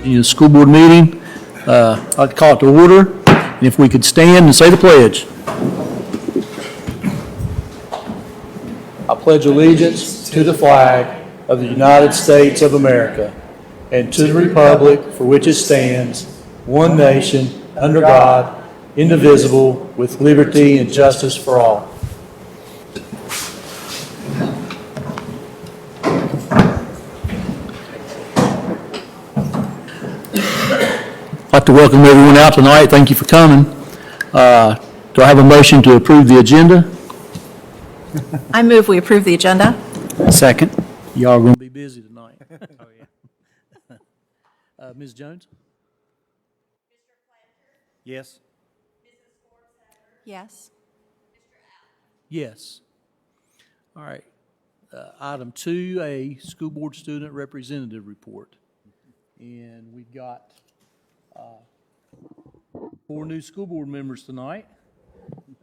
The school board meeting. I'd like to call it to order. And if we could stand and say the pledge. I pledge allegiance to the flag of the United States of America and to the republic for which it stands, one nation, under God, indivisible, with liberty and justice for all. I'd like to welcome everyone out tonight. Thank you for coming. Do I have a motion to approve the agenda? I move we approve the agenda. Second. Y'all are going to be busy tonight. Oh, yeah. Ms. Jones? Yes. Yes. Yes. All right. Item 2A, School Board Student Representative Report. And we've got 4 new school board members tonight.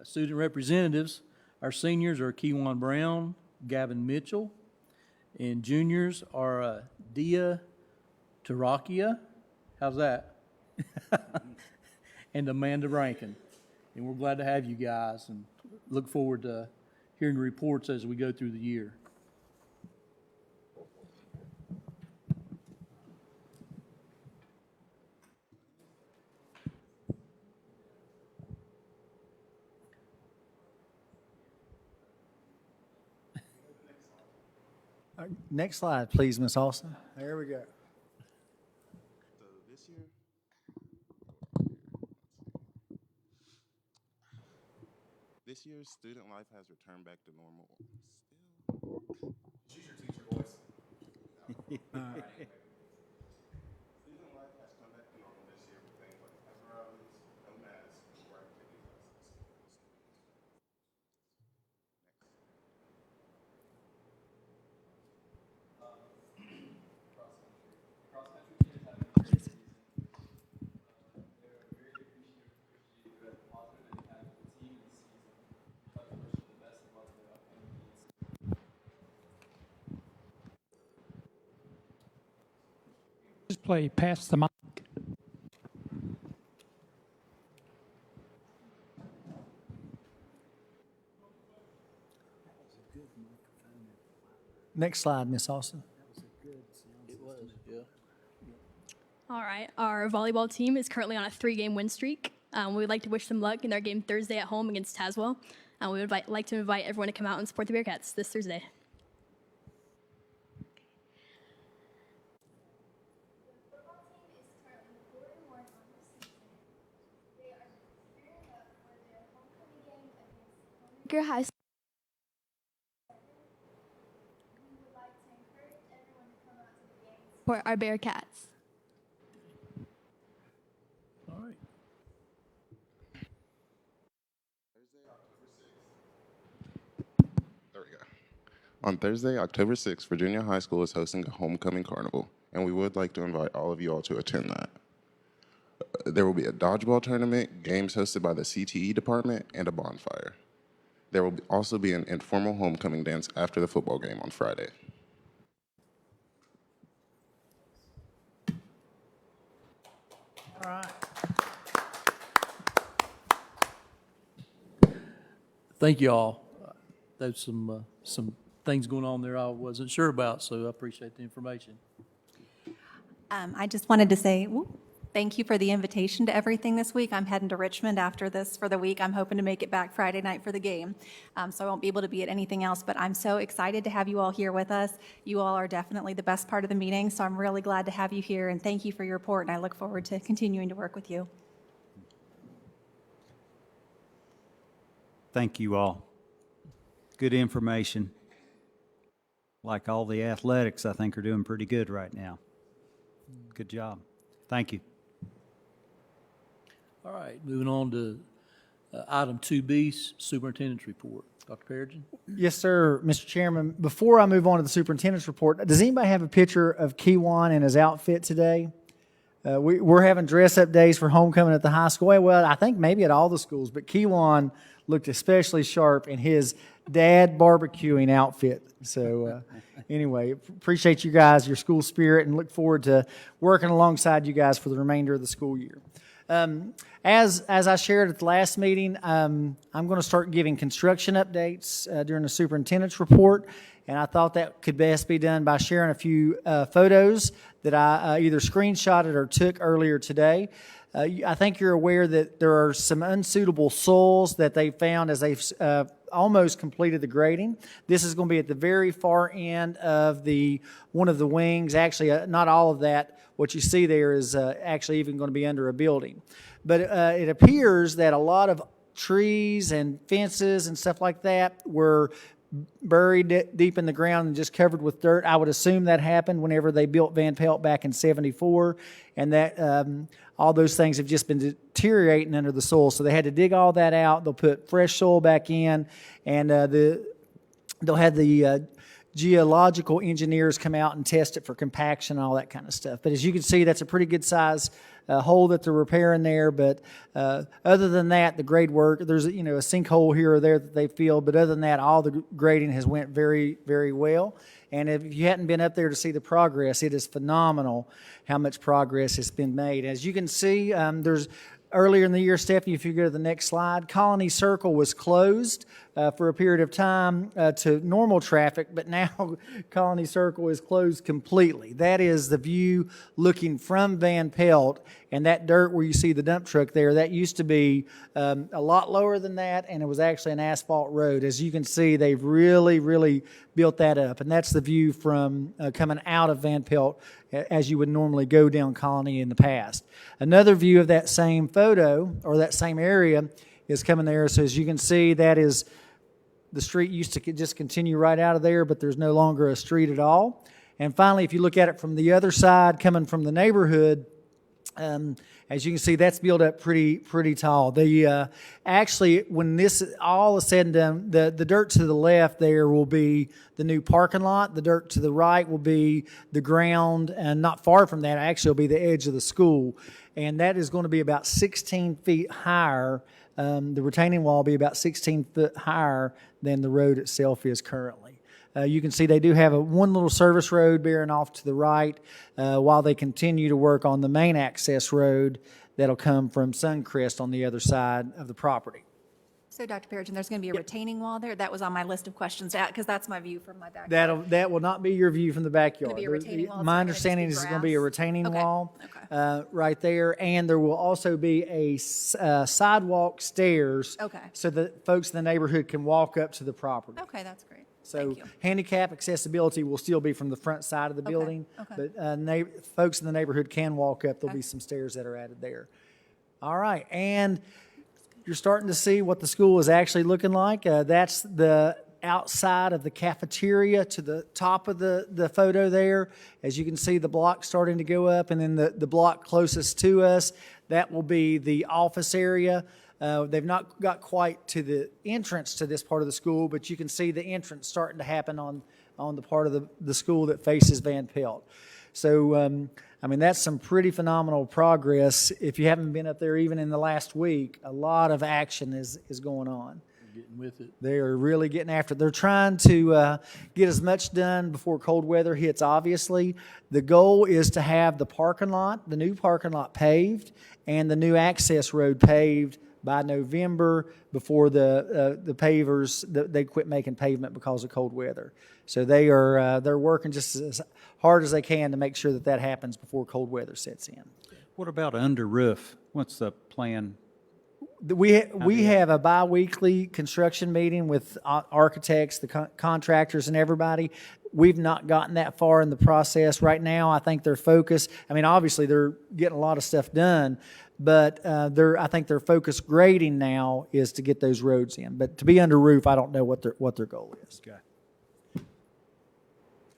Student representatives. Our seniors are Kewan Brown, Gavin Mitchell, and juniors are Dia Tarakia. How's that? And Amanda Rankin. And we're glad to have you guys and look forward to hearing reports as we go through the year. Next slide, please, Ms. Austin. There we go. So this year's student life has returned back to normal. Still. Choose your teacher voice. Student life has come back to normal this year with things like pepperonis, no masks, or activities. Just play Pass the Mic. Next slide, Ms. Austin. It was, yeah. All right, our volleyball team is currently on a 3-game win streak. We would like to wish them luck in their game Thursday at home against Tazewell. We would like to invite everyone to come out and support the Bearcats this Thursday. High for our Bearcats. All right. There we go. On Thursday, October 6th, Virginia High School is hosting a homecoming carnival, and we would like to invite all of you all to attend that. There will be a dodgeball tournament, games hosted by the CTE department, and a bonfire. There will also be an informal homecoming dance after the football game on Friday. All right. Thank you all. There's some things going on there I wasn't sure about, so I appreciate the information. I just wanted to say thank you for the invitation to everything this week. I'm heading to Richmond after this for the week. I'm hoping to make it back Friday night for the game, so I won't be able to be at anything else, but I'm so excited to have you all here with us. You all are definitely the best part of the meeting, so I'm really glad to have you here, and thank you for your report, and I look forward to continuing to work with you. Thank you all. Good information. Like all the athletics, I think are doing pretty good right now. Good job. Thank you. All right, moving on to item 2B, Superintendent's Report. Dr. Perigin? Yes, sir, Mr. Chairman. Before I move on to the superintendent's report, does anybody have a picture of Kewan in his outfit today? We're having dress-up days for homecoming at the high school. Well, I think maybe at all the schools, but Kewan looked especially sharp in his dad barbecuing outfit. So anyway, appreciate you guys, your school spirit, and look forward to working alongside you guys for the remainder of the school year. As I shared at the last meeting, I'm going to start giving construction updates during the superintendent's report, and I thought that could best be done by sharing a few photos that I either screenshotted or took earlier today. I think you're aware that there are some unsuitable soils that they found as they've almost completed the grading. This is going to be at the very far end of one of the wings. Actually, not all of that. What you see there is actually even going to be under a building. But it appears that a lot of trees and fences and stuff like that were buried deep in the ground and just covered with dirt. I would assume that happened whenever they built Van Pelt back in '74, and that all those things have just been deteriorating under the soil. So they had to dig all that out. They'll put fresh soil back in, and they'll have the geological engineers come out and test it for compaction and all that kind of stuff. But as you can see, that's a pretty good size hole that they're repairing there. But other than that, the grade work, there's a sinkhole here or there that they filled. But other than that, all the grading has went very, very well. And if you hadn't been up there to see the progress, it is phenomenal how much progress has been made. As you can see, there's earlier in the year, Stephanie, if you go to the next slide, Colony Circle was closed for a period of time to normal traffic, but now Colony Circle is closed completely. That is the view looking from Van Pelt, and that dirt where you see the dump truck there, that used to be a lot lower than that, and it was actually an asphalt road. As you can see, they've really, really built that up, and that's the view from coming out of Van Pelt as you would normally go down Colony in the past. Another view of that same photo, or that same area, is coming there. So as you can see, that is, the street used to just continue right out of there, but there's no longer a street at all. And finally, if you look at it from the other side, coming from the neighborhood, as you can see, that's built up pretty tall. Actually, when this all is said and done, the dirt to the left there will be the new parking lot. The dirt to the right will be the ground, and not far from that, actually, will be the edge of the school. And that is going to be about 16 feet higher. The retaining wall will be about 16 foot higher than the road itself is currently. You can see they do have one little service road bearing off to the right while they continue to work on the main access road that'll come from Suncrest on the other side of the property. So, Dr. Perigin, there's going to be a retaining wall there? That was on my list of questions, because that's my view from my backyard. That will not be your view from the backyard. Gonna be a retaining wall? It's My not gonna just be understanding is it's going to be a grass? retaining Okay. wall Okay. right there, and there will also be a sidewalk stairs Okay. so that folks in the neighborhood can walk up to the property. Okay, that's great. So Thank you. handicap accessibility will still be from the front side of the building, okay. but folks in the neighborhood can walk up. There'll be some stairs that are added there. All right, and you're starting to see what the school is actually looking like. That's the outside of the cafeteria to the top of the photo there. As you can see, the block starting to go up, and then the block closest to us, that will be the office area. They've not got quite to the entrance to this part of the school, but you can see the entrance starting to happen on the part of the school that faces Van Pelt. So, I mean, that's some pretty phenomenal progress. If you haven't been up there even in the last week, a lot of action is going on. Getting with it. They are really getting after it. They're trying to get as much done before cold weather hits, obviously. The goal is to have the parking lot, the new parking lot paved, and the new access road paved by November, before the pavers, they quit making pavement because of cold weather. So they're working just as hard as they can to make sure that happens before cold weather sets in. What about under roof? What's the plan? We have a bi-weekly construction meeting with architects, the contractors, and everybody. We've not gotten that far in the process right now. I think their focus, I mean, obviously they're getting a lot of stuff done, but I think their focus grading now is to get those roads in. But to be under roof, I don't know what their goal is. Okay.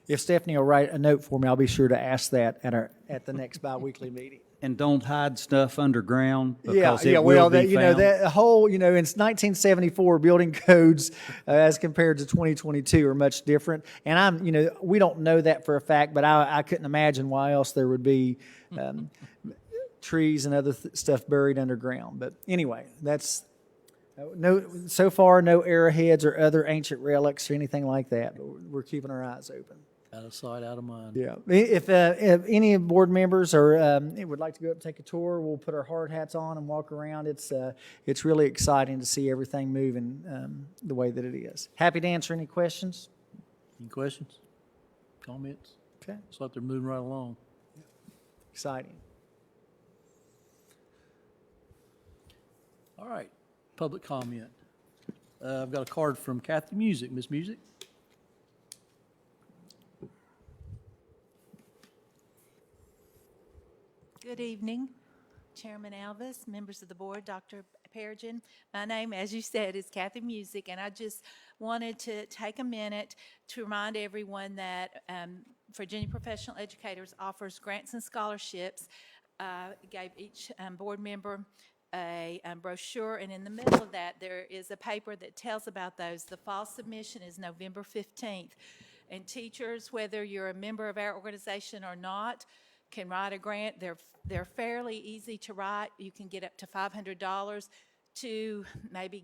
If Stephanie will write a note for me, I'll be sure to ask that at the next bi-weekly meeting. And don't hide stuff underground because it will well, be found. that whole, in 1974, building codes as compared to 2022 are much different. And we don't know that for a fact, but I couldn't imagine why else there would be trees and other stuff buried underground. But anyway, that's No, so far, no arrowheads or other ancient relics or anything like that, but we're keeping our eyes open. Out of sight, out of mind. Yeah. If any board members or would like to go up and take a tour, we'll put our hard hats on and walk around. It's really exciting to see everything moving the way that it is. Happy to answer any questions. Any questions? Comments? Okay. Looks like they're moving right along. Exciting. All right, public comment. I've got a card from Kathy Music. Miss Music? Good evening, Chairman Alvis, members of the board, Dr. Perigin. My name, as you said, is Kathy Music, and I just wanted to take a minute to remind everyone that Virginia Professional Educators offers grants and scholarships. Gave each board member a brochure, and in the middle of that, there is a paper that tells about those. The fall submission is November 15th, and teachers, whether you're a member of our organization or not, can write a grant. They're fairly easy to write. You can get up to $500 to maybe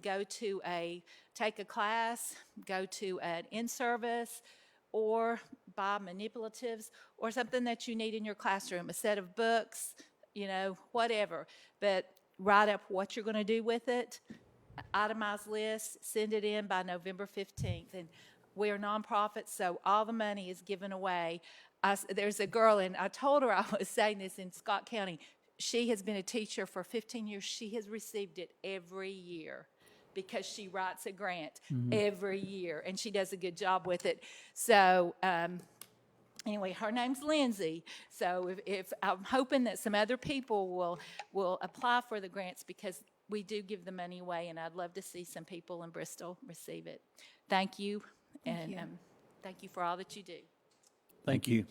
take a class, go to an in-service, or buy manipulatives or something that you need in your classroom, a set of books, whatever. But write up what you're going to do with it, itemized list, send it in by November 15th. And we are nonprofits, so all the money is given away. There's a girl, and I told her I was saying this in Scott County. She has been a teacher for 15 years. She has received it every year because she writes a grant every year, and she does a good job with it. So anyway, her name's Lindsay. So if I'm hoping that some other people will apply for the grants because we do give the money away, and I'd love to see some people in Bristol receive it. Thank you, and thank you for all that you do. Thank you.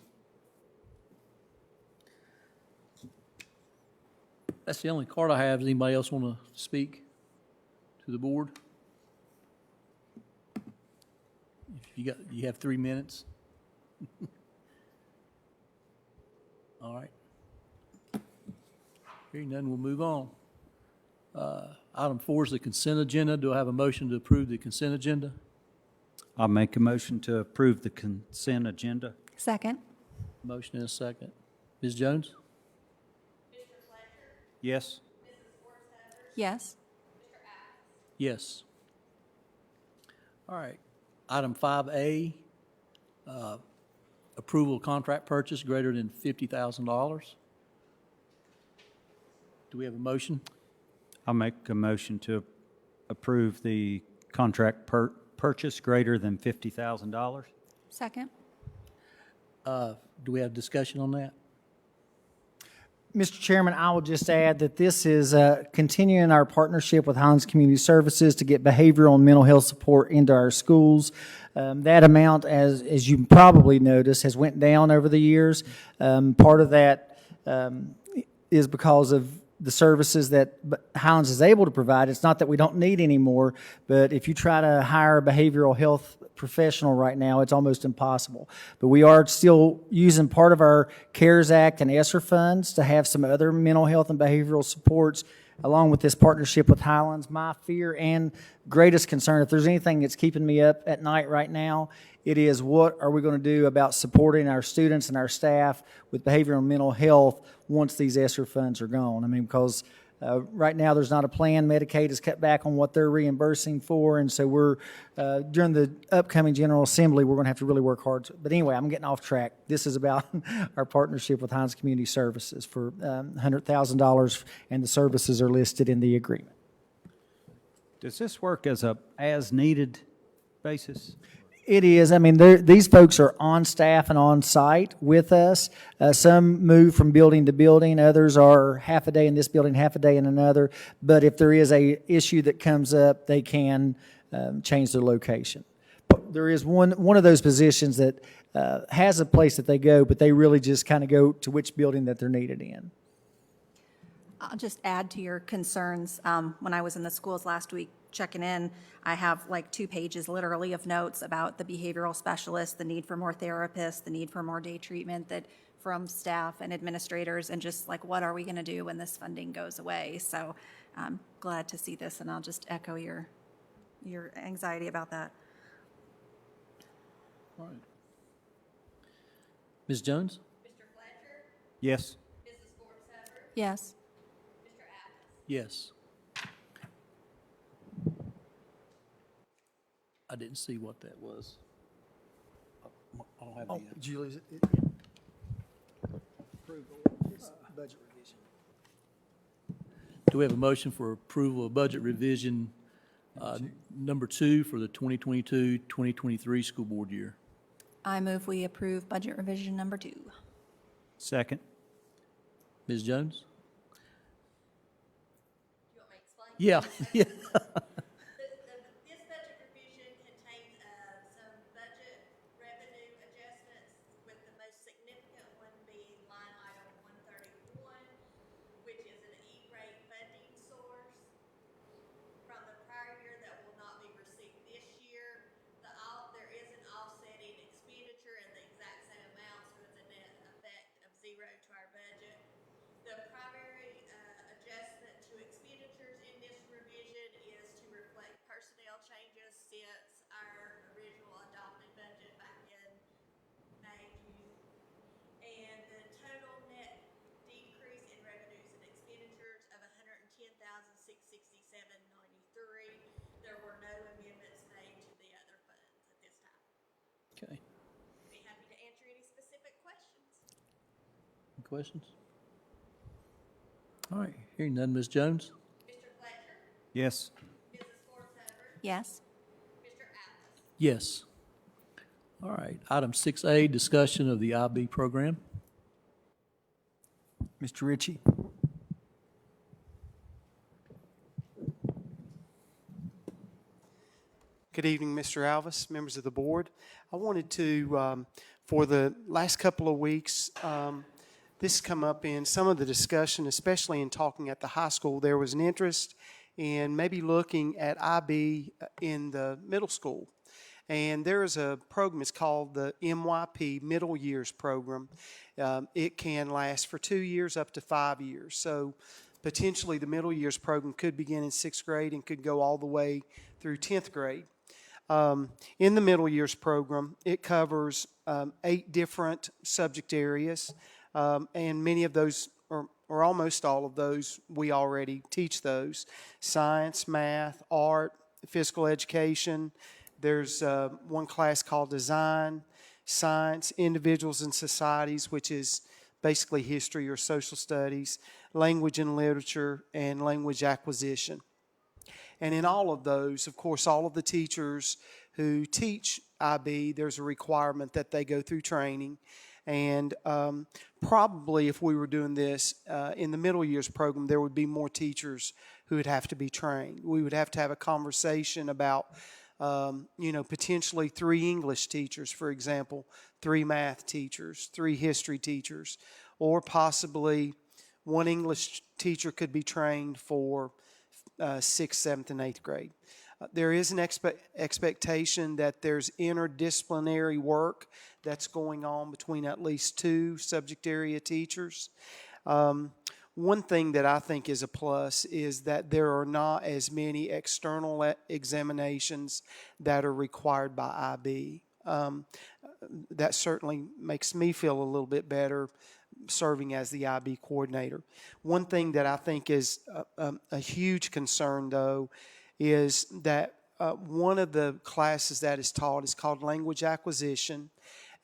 That's the only card I have. Does anybody else want to speak to the board? If you have 3 minutes. All right. Hearing none, we'll move on. Item 4 is the consent agenda. Do I have a motion to approve the consent agenda? I'll make a motion to approve the consent agenda. Second. Motion and a second. Ms. Jones? Yes. Yes. Yes. All right. Item 5A, approval of contract purchase greater than $50,000. Do we have a motion? I'll make a motion to approve the contract purchase greater than $50,000. Second. Do we have discussion on that? Mr. Chairman, I will just add that this is continuing our partnership with Highlands Community Services to get behavioral and mental health support into our schools. That amount, as you probably noticed, has went down over the years. Part of that is because of the services that Highlands is able to provide. It's not that we don't need any more, but if you try to hire a behavioral health professional right now, it's almost impossible. But we are still using part of our CARES Act and ESSER funds to have some other mental health and behavioral supports along with this partnership with Highlands. My fear and greatest concern, if there's anything that's keeping me up at night right now, it is what are we going to do about supporting our students and our staff with behavioral and mental health once these ESSER funds are gone. I mean, because right now there's not a plan. Medicaid has cut back on what they're reimbursing for, and so we're, during the upcoming General Assembly, we're going to have to really work hard. But anyway, I'm getting off track. This is about our partnership with Highlands Community Services for $100,000, and the services are listed in the agreement. Does this work as a as-needed basis? It is. I mean, these folks are on staff and on site with us. Some move from building to building. Others are half a day in this building, half a day in another. But if there is a issue that comes up, they can change their location. But there is one of those positions that has a place that they go, but they really just kind of go to which building that they're needed in. I'll just add to your concerns. When I was in the schools last week checking in, I have like 2 pages literally of notes about the behavioral specialists, the need for more therapists, the need for more day treatment, that from staff and administrators, and just like, what are we going to do when this funding goes away? So I'm glad to see this, and I'll just echo your anxiety about that. All right. Ms. Jones? Yes. Yes. Yes. I didn't see what that was. I don't have the. Julie, approval of budget revision. Do we have a motion for approval of budget revision number 2 for the 2022-2023 school board year? I move we approve budget revision number 2. Second. Ms. Jones? You want me to explain? Yeah, yeah. This budget revision contains some budget revenue adjustments, with the most significant one being line item 131, which is an E-rate funding source from the prior year that will not be received this year. There is an offsetting expenditure in the exact same amount, so it's a net effect of 0 to our budget. The primary adjustment to expenditures in this revision is to reflect personnel changes since our original adopted budget back in May, June. And the total net decrease in revenues and expenditures of $110,667.93. There were no amendments made to the other funds at this time. Okay. Be happy to answer any specific questions. Any questions? All right, hearing none. Ms. Jones? Mr. Fletcher, Yes. Mrs. Fortsover, Yes. Mr. Atlas. Yes. All right, item 6A, discussion of the IB program. Mr. Ritchie. Good evening, Mr. Alvis, members of the board. I wanted to, for the last couple of weeks, this come up in some of the discussion, especially in talking at the high school. There was an interest in maybe looking at IB in the middle school. And there is a program, it's called the MYP Middle Years Program. It can last for 2 years up to 5 years. So potentially the middle years program could begin in 6th grade and could go all the way through 10th grade. In the middle years program, it covers 8 different subject areas, and many of those, or almost all of those, we already teach those. Science, math, art, physical education. There's one class called design, science, individuals and societies, which is basically history or social studies, language and literature, and language acquisition. And in all of those, of course, all of the teachers who teach IB, there's a requirement that they go through training. And probably if we were doing this in the middle years program, there would be more teachers who would have to be trained. We would have to have a conversation about, potentially 3 English teachers, for example, 3 math teachers, 3 history teachers, or possibly 1 English teacher could be trained for 6th, 7th, and 8th grade. There is an expectation that there's interdisciplinary work that's going on between at least 2 subject area teachers. One thing that I think is a plus is that there are not as many external examinations that are required by IB. That certainly makes me feel a little bit better serving as the IB coordinator. One thing that I think is a huge concern, though, is that one of the classes that is taught is called language acquisition,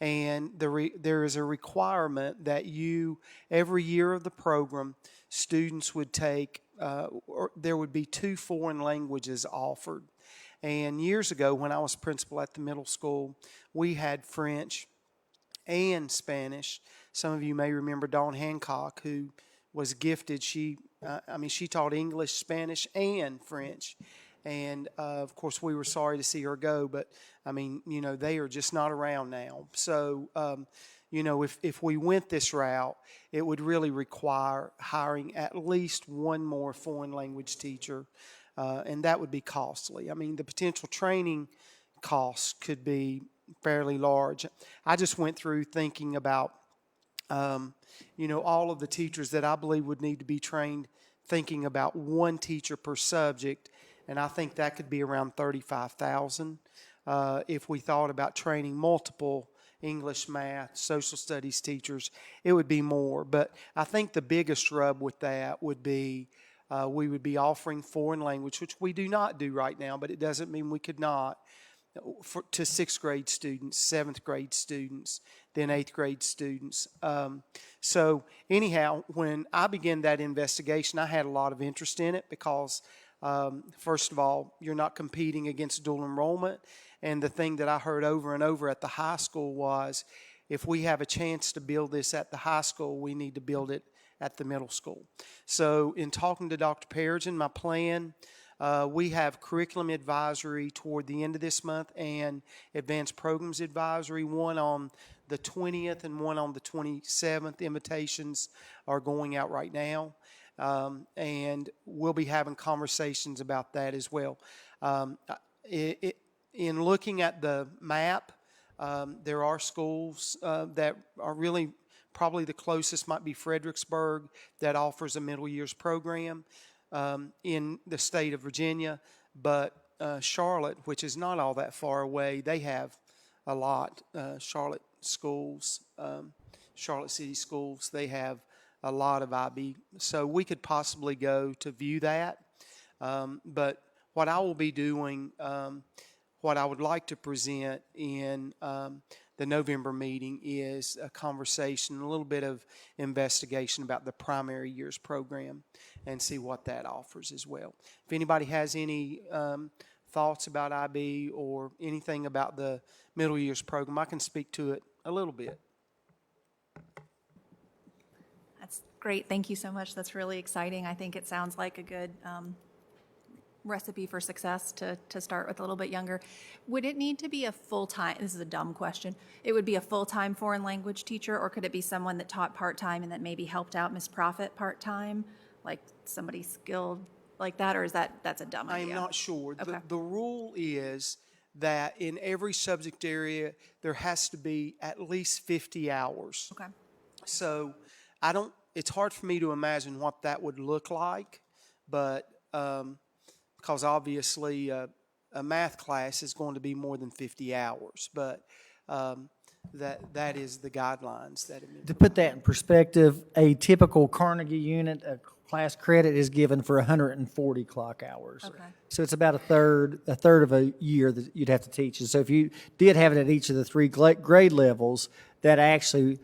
and there is a requirement that every year of the program, students would take, or there would be 2 foreign languages offered. And years ago, when I was principal at the middle school, we had French and Spanish. Some of you may remember Dawn Hancock, who was gifted. She taught English, Spanish, and French. And, of course, we were sorry to see her go, but, they are just not around now. So, if we went this route, it would really require hiring at least 1 more foreign language teacher, and that would be costly. The potential training costs could be fairly large. I just went through thinking about all of the teachers that I believe would need to be trained, thinking about one teacher per subject, and I think that could be around 35,000. If we thought about training multiple English, math, social studies teachers, it would be more. But I think the biggest rub with that would be we would be offering foreign language, which we do not do right now, but it doesn't mean we could not, to sixth grade students, seventh grade students, then eighth grade students. So anyhow, when I began that investigation, I had a lot of interest in it because, first of all, you're not competing against dual enrollment. And the thing that I heard over and over at the high school was, if we have a chance to build this at the high school, we need to build it at the middle school. So in talking to Dr. Perigin, my plan, we have curriculum advisory toward the end of this month and advanced programs advisory, one on the 20th and one on the 27th. Invitations are going out right now. And we'll be having conversations about that as well. In looking at the map, there are schools that are really probably the closest might be Fredericksburg that offers a middle years program in the state of Virginia. But Charlotte, which is not all that far away, they have a lot. Charlotte schools, Charlotte City schools, they have a lot of IB. So we could possibly go to view that. But what I will be doing, what I would like to present in the November meeting is a conversation, a little bit of investigation about the primary years program and see what that offers as well. If anybody has any thoughts about IB or anything about the middle years program, I can speak to it a little bit. That's great. Thank you so much. That's really exciting. I think it sounds like a good recipe for success to start with a little bit younger. Would it need to be a full-time, this is a dumb question, it would be a full-time foreign language teacher, or could it be someone that taught part-time and that maybe helped out Miss Profit part-time, like somebody skilled like that, or is that's a dumb I idea? am not sure. Okay. The rule is that in every subject area, there has to be at least 50 hours. Okay. So it's hard for me to imagine what that would look like, but because obviously a math class is going to be more than 50 hours, but that is the guidelines that it To put that in perspective, a typical Carnegie unit, a class credit is given for 140 clock hours. Okay. So it's about a third of a year that you'd have to teach. And so if you did have it at each of the three grade levels, that actually,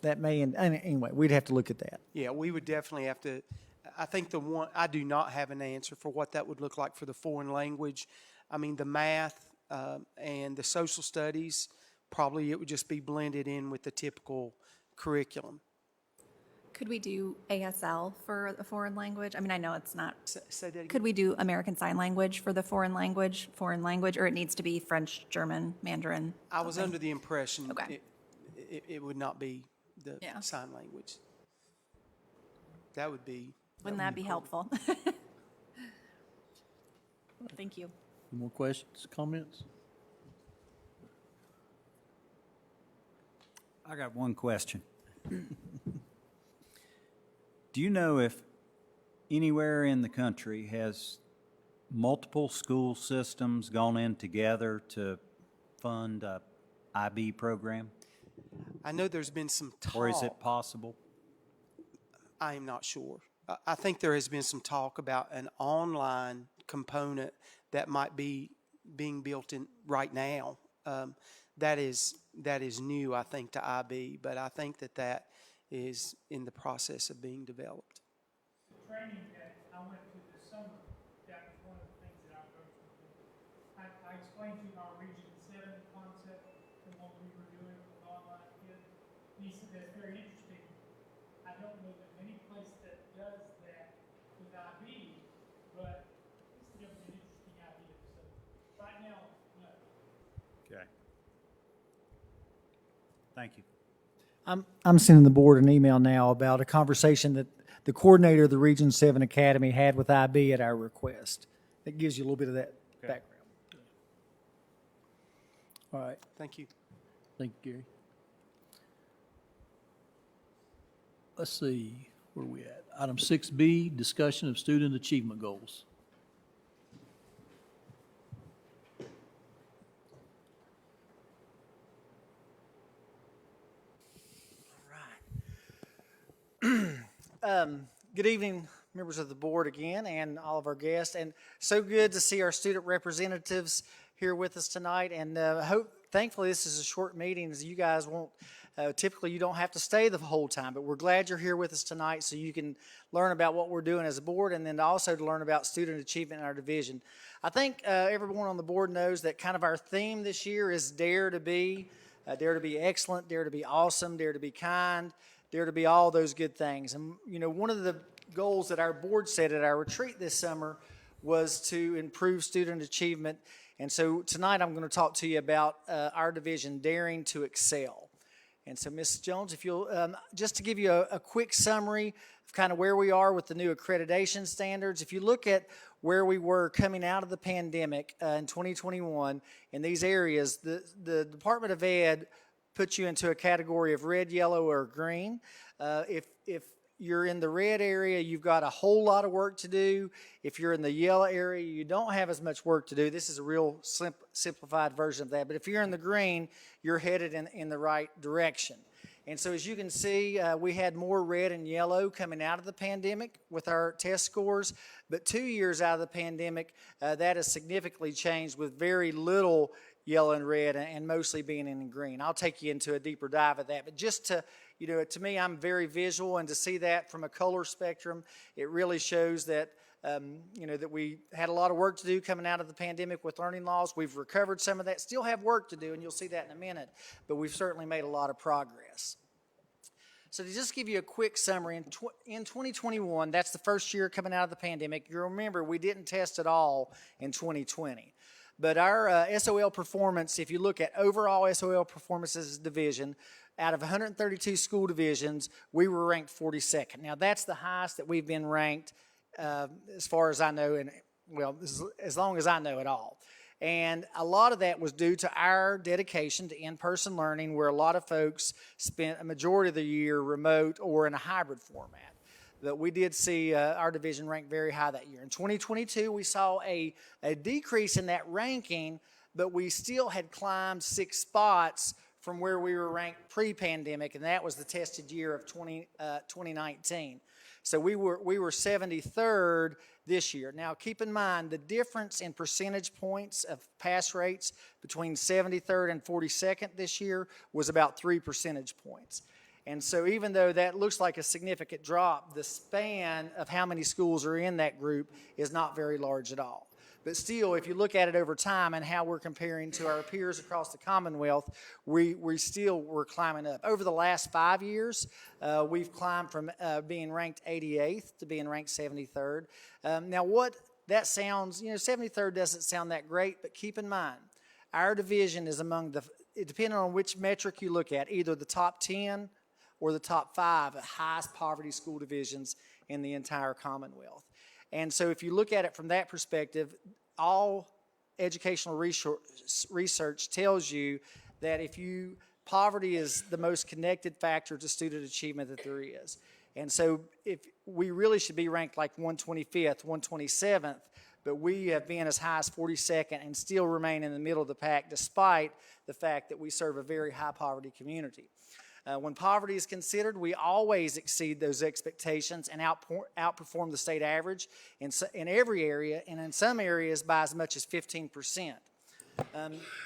that may, anyway, we'd have to look at that. Yeah, we would definitely have to. I think I do not have an answer for what that would look like for the foreign language. I mean, the math and the social studies, probably it would just be blended in with the typical curriculum. Could we do ASL for the foreign language? I mean, I know it's not. Say that again. Could we do American Sign Language for the foreign language, or it needs to be French, German, Mandarin? I was something? under the impression Okay. it would not be the Yeah. sign language. That would be. Wouldn't that be helpful? Thank you. Any more questions, comments? I got one question. Do you know if anywhere in the country has multiple school systems gone in together to fund a IB program? I know there's been some talk. Or is it possible? I am not sure. I think there has been some talk about an online component that might be being built in right now. That is new, I think, to IB, but I think that is in the process of being developed. Training that I went to this summer, that was one of the things that I wrote. I explained to him our Region 7 concept and what we were doing with online kids. He said that's very interesting. I don't know that many places that does that with IB, but it's still an interesting idea. So right now, no. Okay. Thank you. I'm sending the board an email now about a conversation that the coordinator of the Region 7 Academy had with IB at our request. That gives you a little bit of that background. All right, Thank you. thank you, Gary. let's see, where are we at? Item 6B, discussion of student achievement goals. Good evening, members of the board again, and all of our guests. And so good to see our student representatives here with us tonight. And thankfully, this is a short meeting, as you guys won't. Typically, you don't have to stay the whole time, but we're glad you're here with us tonight so you can learn about what we're doing as a board, and then also to learn about student achievement in our division. I think everyone on the board knows that kind of our theme this year is dare to be excellent, dare to be awesome, dare to be kind, dare to be all those good things. And, you know, one of the goals that our board set at our retreat this summer was to improve student achievement. And so tonight I'm going to talk to you about our division, Daring to Excel. And so, Ms. Jones, if you'll, just to give you a quick summary of kind of where we are with the new accreditation standards, if you look at where we were coming out of the pandemic in 2021 in these areas, the Department of Ed puts you into a category of red, yellow, or green. If you're in the red area, you've got a whole lot of work to do. If you're in the yellow area, you don't have as much work to do. This is a real simplified version of that. But if you're in the green, you're headed in the right direction. And so as you can see, we had more red and yellow coming out of the pandemic with our test scores. But 2 years out of the pandemic, that has significantly changed with very little yellow and red and mostly being in green. I'll take you into a deeper dive of that. But just to, you know, to me, I'm very visual, and to see that from a color spectrum, it really shows that, you know, that we had a lot of work to do coming out of the pandemic with learning loss. We've recovered some of that, still have work to do, and you'll see that in a minute, but we've certainly made a lot of progress. So to just give you a quick summary, in 2021, that's the first year coming out of the pandemic. You remember, we didn't test at all in 2020. But our SOL performance, if you look at overall SOL performance as a division, out of 132 school divisions, we were ranked 42nd. Now, that's the highest that we've been ranked as far as I know, and well, as long as I know at all. And a lot of that was due to our dedication to in-person learning, where a lot of folks spent a majority of the year remote or in a hybrid format. But we did see our division ranked very high that year. In 2022, we saw a decrease in that ranking, but we still had climbed 6 spots from where we were ranked pre-pandemic, and that was the tested year of 2019. So we were 73rd this year. Now, keep in mind, the difference in percentage points of pass rates between 73rd and 42nd this year was about 3 percentage points. And so even though that looks like a significant drop, the span of how many schools are in that group is not very large at all. But still, if you look at it over time and how we're comparing to our peers across the Commonwealth, we still were climbing up. Over the last 5 years, we've climbed from being ranked 88th to being ranked 73rd. Now, what that sounds, you know, 73rd doesn't sound that great, but keep in mind, our division is among the, depending on which metric you look at, either the top 10 or the top 5 highest poverty school divisions in the entire Commonwealth. And so if you look at it from that perspective, all educational research tells you that poverty is the most connected factor to student achievement that there is. And so if we really should be ranked like 125th, 127th, but we have been as high as 42nd and still remain in the middle of the pack despite the fact that we serve a very high poverty community. When poverty is considered, we always exceed those expectations and outperform the state average in every area, and in some areas by as much as 15%.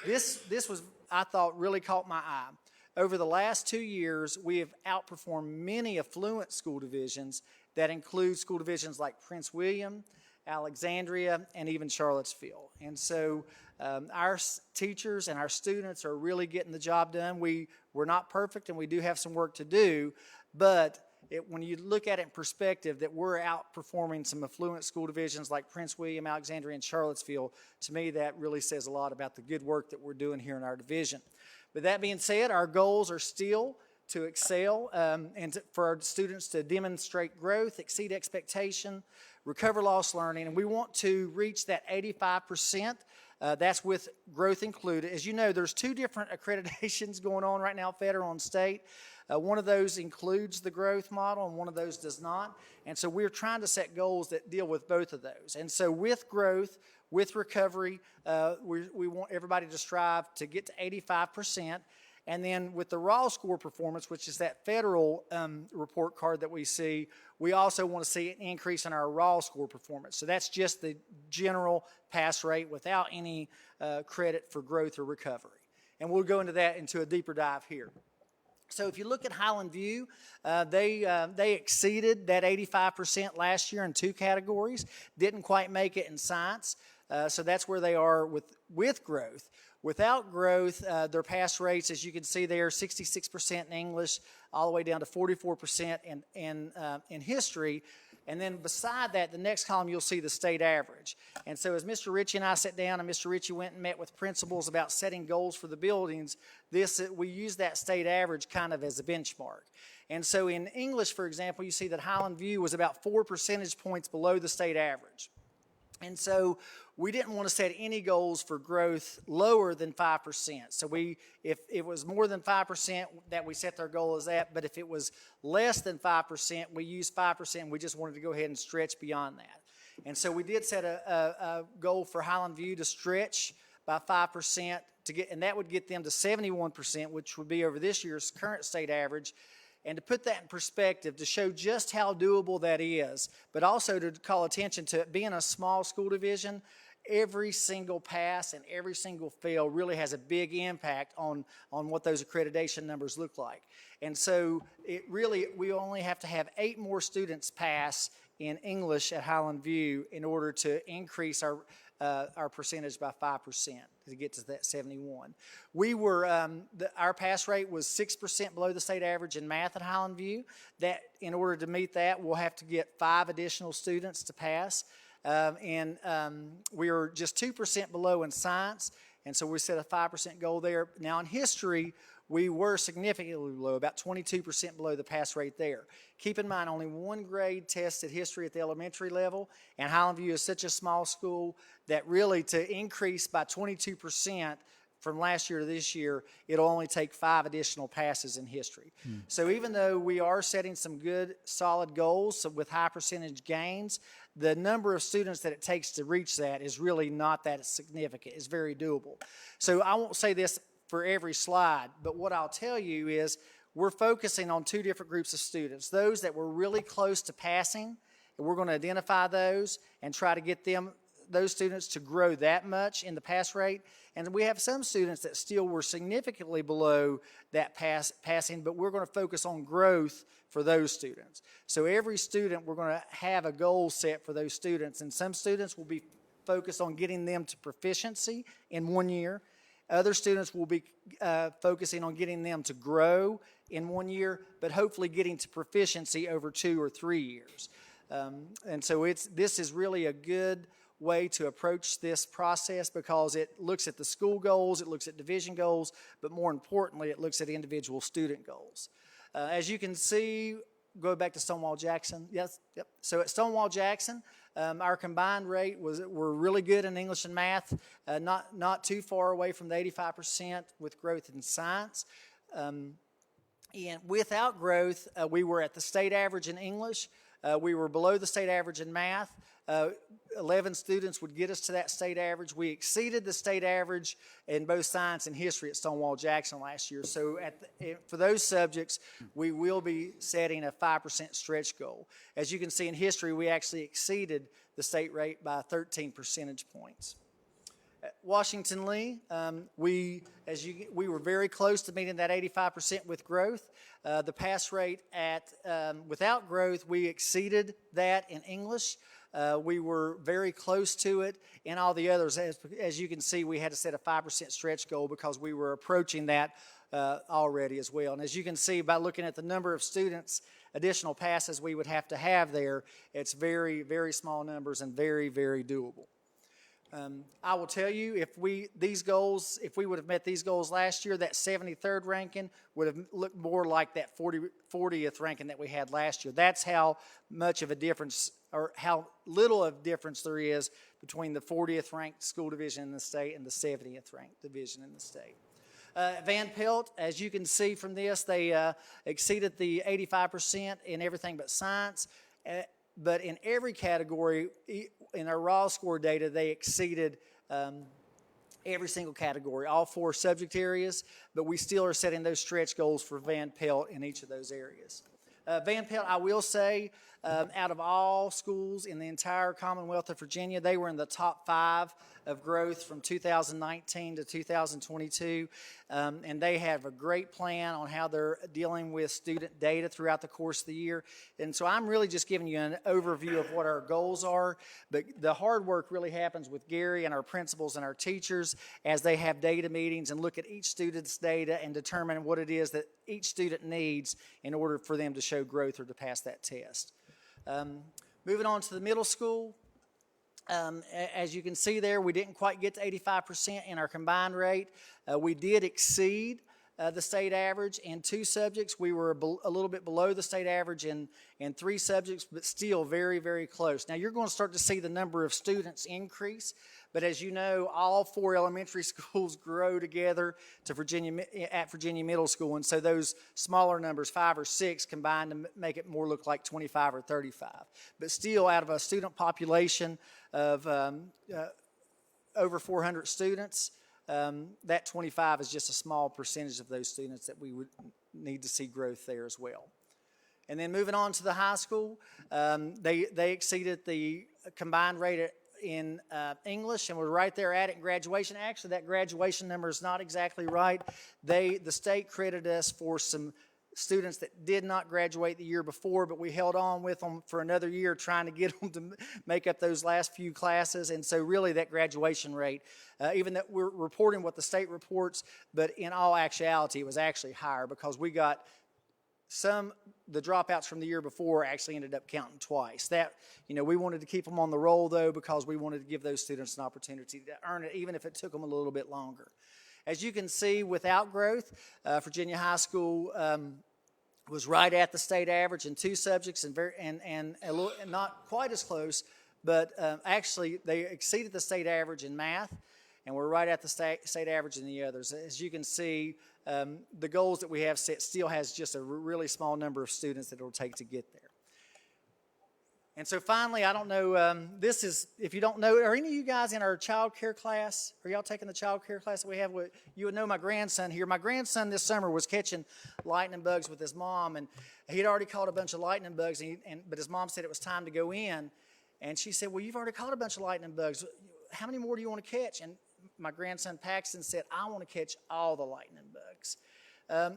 This was, I thought, really caught my eye. Over the last 2 years, we have outperformed many affluent school divisions that include school divisions like Prince William, Alexandria, and even Charlottesville. And so our teachers and our students are really getting the job done. We're not perfect, and we do have some work to do, but when you look at it in perspective that we're outperforming some affluent school divisions like Prince William, Alexandria, and Charlottesville, to me that really says a lot about the good work that we're doing here in our division. But that being said, our goals are still to excel and for our students to demonstrate growth, exceed expectation, recover lost learning, and we want to reach that 85% That's with growth included. As you know, there's two different accreditations going on right now, federal and state. One of those includes the growth model and one of those does not. And so we're trying to set goals that deal with both of those. And so with growth, with recovery, we want everybody to strive to get to 85%. And then with the raw score performance, which is that federal report card that we see, we also want to see an increase in our raw score performance. So that's just the general pass rate without any credit for growth or recovery. And we'll go into a deeper dive here. So if you look at Highland View, they exceeded that 85% last year in two categories, didn't quite make it in science. So that's where they are with growth. Without growth, their pass rates, as you can see there, 66% in English, all the way down to 44% in history. And then beside that, the next column, you'll see the state average. And so as Mr. Ritchie and I sat down, and Mr. Ritchie went and met with principals about setting goals for the buildings, we use that state average kind of as a benchmark. And so in English, for example, you see that Highland View was about 4 percentage points below the state average. And so we didn't want to set any goals for growth lower than 5%. So if it was more than 5%, that we set our goal as that. But if it was less than 5%, we used 5%. And we just wanted to go ahead and stretch beyond that. And so we did set a goal for Highland View to stretch by 5% and that would get them to 71%, which would be over this year's current state average. And to put that in perspective, to show just how doable that is, but also to call attention to being a small school division, every single pass and every single fail really has a big impact on what those accreditation numbers look like. And so we only have to have 8 more students pass in English at Highland View in order to increase our percentage by 5% to get to that 71. Our pass rate was 6% below the state average in math at Highland View. That in order to meet that, we'll have to get 5 additional students to pass. We were just 2% below in science, and so we set a 5% goal there. Now in history, we were significantly below, about 22% below the pass rate there. Keep in mind, only 1 grade tested history at the elementary level, and Highland View is such a small school that really to increase by 22% from last year to this year, it'll only take 5 additional passes in history. So even though we are setting some good, solid goals with high percentage gains, the number of students that it takes to reach that is really not that significant. It's very doable. So I won't say this for every slide, but what I'll tell you is we're focusing on 2 different groups of students. Those that were really close to passing, and we're going to identify those and try to get those students to grow that much in the pass rate. And we have some students that still were significantly below that passing, but we're going to focus on growth for those students. So every student, we're going to have a goal set for those students, and some students will be focused on getting them to proficiency in 1 year. Other students will be focusing on getting them to grow in 1 year, but hopefully getting to proficiency over 2 or 3 years. And so this is really a good way to approach this process because it looks at the school goals, it looks at division goals, but more importantly, it looks at individual student goals. As you can see, go back to Stonewall Jackson. Yes, yep. So at Stonewall Jackson, our combined rate were really good in English and math, not too far away from the 85% with growth in science. And without growth, we were at the state average in English. We were below the state average in math. 11 students would get us to that state average. We exceeded the state average in both science and history at Stonewall Jackson last year. So for those subjects, we will be setting a 5% stretch goal. As you can see in history, we actually exceeded the state rate by 13 percentage points. At Washington Lee, we were very close to meeting that 85% with growth. The pass rate without growth, we exceeded that in English. We were very close to it in all the others. As you can see, we had to set a 5% stretch goal because we were approaching that already as well. And as you can see by looking at the number of students, additional passes we would have to have there, it's very, very small numbers and very, very doable. I will tell you, if we would have met these goals last year, that 73rd ranking would have looked more like that 40th ranking that we had last year. That's how much of a difference, or how little of difference there is between the 40th ranked school division in the state and the 70th ranked division in the state. Van Pelt, as you can see from this, they exceeded the 85% in everything but science. But in every category, in our raw score data, they exceeded every single category, all 4 subject areas, but we still are setting those stretch goals for Van Pelt in each of those areas. Van Pelt, I will say, out of all schools in the entire Commonwealth of Virginia, they were in the top 5 of growth from 2019 to 2022, and they have a great plan on how they're dealing with student data throughout the course of the year. And so I'm really just giving you an overview of what our goals are, but the hard work really happens with Gary and our principals and our teachers as they have data meetings and look at each student's data and determine what it is that each student needs in order for them to show growth or to pass that test. Moving on to the middle school, as you can see there, we didn't quite get to 85% in our combined rate. We did exceed the state average in 2 subjects. We were a little bit below the state average in 3 subjects, but still very, very close. Now, you're going to start to see the number of students increase, but as you know, all 4 elementary schools grow together to at Virginia Middle School, and so those smaller numbers, 5 or 6, combine to make it more look like 25 or 35. But still, out of a student population of over 400 students, that 25 is just a small percentage of those students that we would need to see growth there as well. And then moving on to the high school, they exceeded the combined rate in English, and we're right there at it in graduation. Actually, that graduation number is not exactly right. The state credited us for some students that did not graduate the year before, but we held on with them for another year trying to get them to make up those last few classes. And so really that graduation rate, even that we're reporting what the state reports, but in all actuality it was actually higher because we got the dropouts from the year before actually ended up counting twice. That, we wanted to keep them on the roll though because we wanted to give those students an opportunity to earn it even if it took them a little bit longer. As you can see, without growth, Virginia High School was right at the state average in 2 subjects and not quite as close, but actually they exceeded the state average in math, and we're right at the state average in the others. As you can see, the goals that we have set still has just a really small number of students that it will take to get there. And so finally, I don't know, if you don't know, are any of you guys in our child care class? Are y'all taking the child care class that we have? You would know my grandson here. My grandson this summer was catching lightning bugs with his mom, and he'd already caught a bunch of lightning bugs, but his mom said it was time to go in. And she said, well, you've already caught a bunch of lightning bugs. How many more do you want to catch? And my grandson Paxton said, I want to catch all the lightning bugs.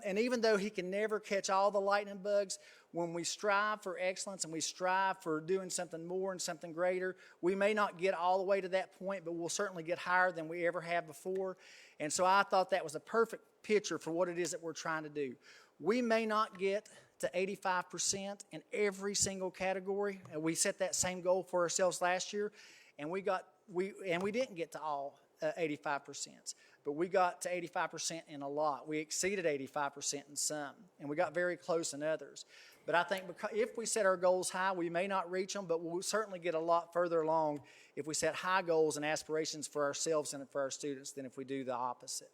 And even though he can never catch all the lightning bugs, when we strive for excellence and we strive for doing something more and something greater, we may not get all the way to that point, but we'll certainly get higher than we ever have before. And so I thought that was a perfect picture for what it is that we're trying to do. We may not get to 85% in every single category. And we set that same goal for ourselves last year, and we didn't get to all 85%. But we got to 85% in a lot. We exceeded 85% in some, and we got very close in others. But I think if we set our goals high, we may not reach them, but we'll certainly get a lot further along if we set high goals and aspirations for ourselves and for our students than if we do the opposite.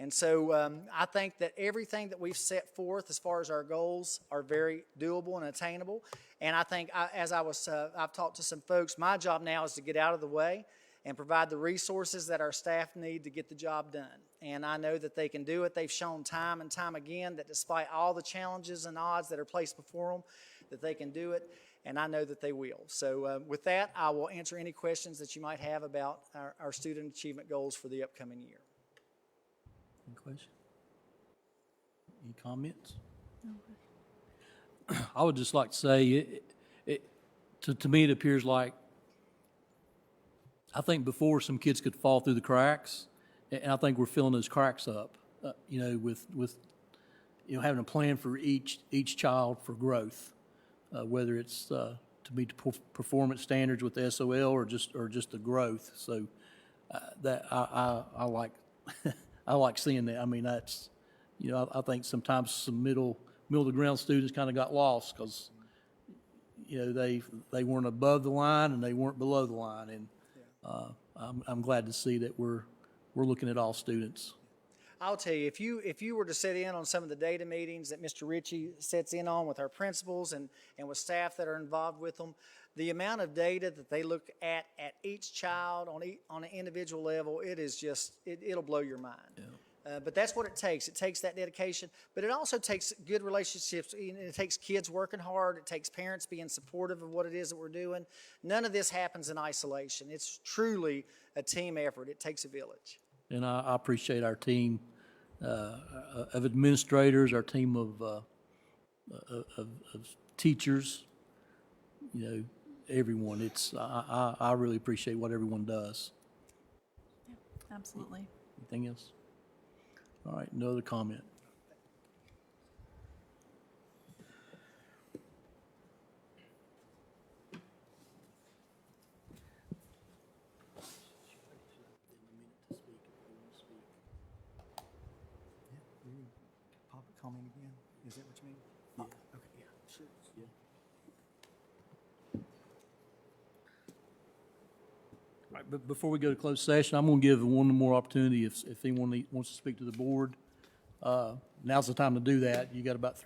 And so I think that everything that we've set forth as far as our goals are very doable and attainable. And I think I've talked to some folks, my job now is to get out of the way and provide the resources that our staff need to get the job done. And I know that they can do it. They've shown time and time again that despite all the challenges and odds that are placed before them, that they can do it, and I know that they will. So with that, I will answer any questions that you might have about our student achievement goals for the upcoming year. Any questions? Any comments? I would just like to say, to me, it appears like, I think before some kids could fall through the cracks, and I think we're filling those cracks up, with having a plan for each child for growth, whether it's to meet the performance standards with the SOL or just the growth. So that I like, I like seeing that. I mean, that's, I think sometimes some middle of the ground students kind of got lost because, they weren't above the line and they weren't below the line. And I'm glad to see that we're looking at all students. I'll tell you, if you were to sit in on some of the data meetings that Mr. Ritchie sits in on with our principals and with staff that are involved with them, the amount of data that they look at each child on an individual level, it is just, it'll blow your mind. Yeah. But that's what it takes. It takes that dedication, but it also takes good relationships. It takes kids working hard. It takes parents being supportive of what it is that we're doing. None of this happens in isolation. It's truly a team effort. It takes a village. And I appreciate our team of administrators, our team of teachers, everyone. I really appreciate what everyone does. Absolutely. Anything else? All right, no other comment. Public comment again? Is that what you mean? Yeah. Okay, yeah, sure. Yeah. All right, but before we go to closed session, I'm going to give one more opportunity if anyone wants to speak to the board. Now's the time to do that. You got about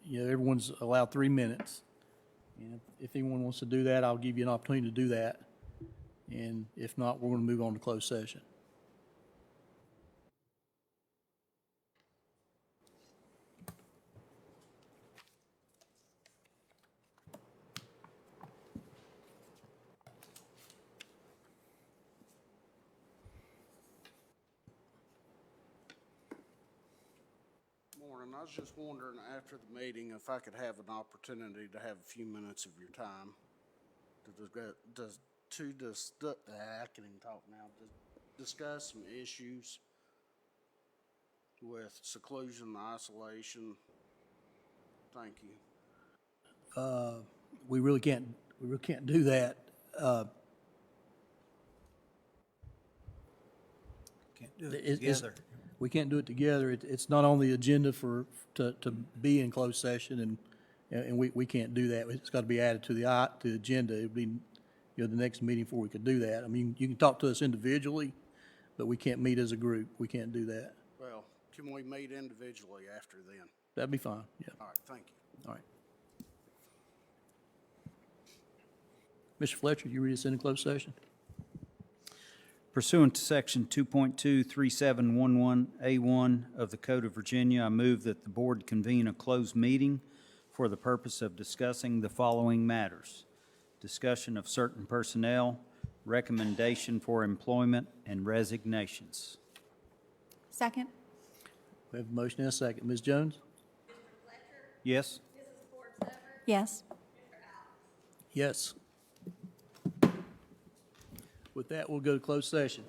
everyone's allowed 3 minutes. And if anyone wants to do that, I'll give you an opportunity to do that. And if not, we're going to move on to closed session. Morning. I was just wondering after the meeting if I could have an opportunity to have a few minutes of your time I can even talk now, to discuss some issues with seclusion and isolation. Thank you. We really can't do that. Can't do it together. We can't do it together. It's not on the agenda to be in closed session, and we can't do that. It's got to be added to the agenda. It'd be the next meeting before we could do that. I mean, you can talk to us individually, but we can't meet as a group. We can't do that. Well, can we meet individually after then? That'd be fine. Yeah. All right. Thank you. All right. Mr. Fletcher, you read us into closed session? Pursuant to Section 2.23711A1 of the Code of Virginia, I move that the board convene a closed meeting for the purpose of discussing the following matters: discussion of certain personnel, recommendation for employment, and resignations. Second? We have a motion and a second. Ms. Jones? Yes? Yes. Yes. With that, we'll go to closed session.